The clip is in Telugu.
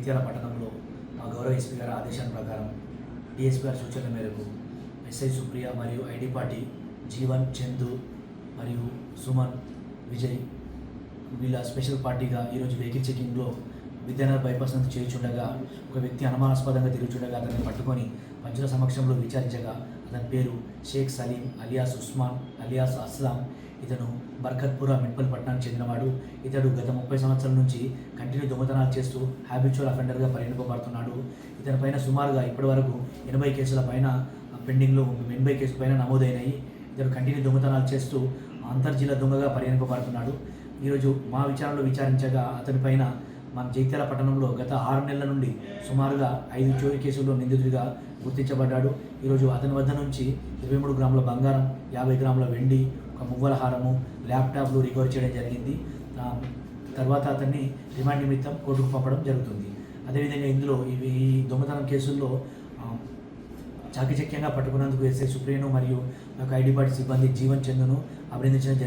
జగిత్యాల పట్టణంలో మా గౌరవ ఎస్పీ గారి ఆదేశాల ప్రకారం డిఎస్పీ గారి సూచనల మేరకు ఎస్ఐ సుప్రియ మరియు ఐడి పార్టీ జీవన్, చందు మరియు సుమన్, విజయ్ వీళ్ళ స్పెషల్ పార్టీగా ఈరోజు వెహికల్ చెకింగ్లో విద్యానగర్ బైపాస్ నుంచి చేర్చుండగా ఒక వ్యక్తి అనుమానాస్పదంగా తిరుగుతుండగా అతన్ని పట్టుకొని పంచుల సమక్షంలో విచారించగా అతని పేరు షేక్ సలీం అలియాస్ ఉస్మాన్ అలియాస్ అస్లాం. ఇతను బర్కత్పుర మిన్పల్ పట్టణానికి చెందినవాడు. ఇతడు గత 30 సంవత్సరాల నుంచి కంటిన్యూ దొంగతనాలు చేస్తూ హ్యాబిచువల్ అఫెండర్గా పరిగణింపబడుతున్నాడు. ఇతని పైన సుమారుగా ఇప్పటివరకు 80 కేసుల పైన పెండింగ్లో 80 కేసుల పైన నమోదైనాయి. ఇతడు కంటిన్యూ దొంగతనాలు చేస్తూ అంతర్జిల్లా దొంగగా పరిగణింపబడుతున్నాడు. ఈరోజు మా విచారణలో విచారించగా అతని పైన మన జగిత్యాల పట్టణంలో గత 6 నెలల నుండి సుమారుగా 5 చోరీ కేసుల్లో నిందితుడిగా గుర్తించబడ్డాడు. ఈరోజు అతని వద్ద నుంచి 23 గ్రాముల బంగారం, 50 గ్రాముల వెండి, ఒక మువ్వల హారము, ల్యాప్టాప్లు రికవర్ చేయడం జరిగింది. తర్వాత అతన్ని రిమాండ్ నిమిత్తం కోర్టుకు పంపడం జరుగుతుంది. అదేవిధంగా ఇందులో ఈ దొంగతనం కేసుల్లో చాకచక్యంగా పట్టుకున్నందుకు ఎస్ఐ సుప్రియను మరియు నాకు ఐడి పార్టీ సిబ్బంది జీవన్, చందును అభినందించడం జరిగింది.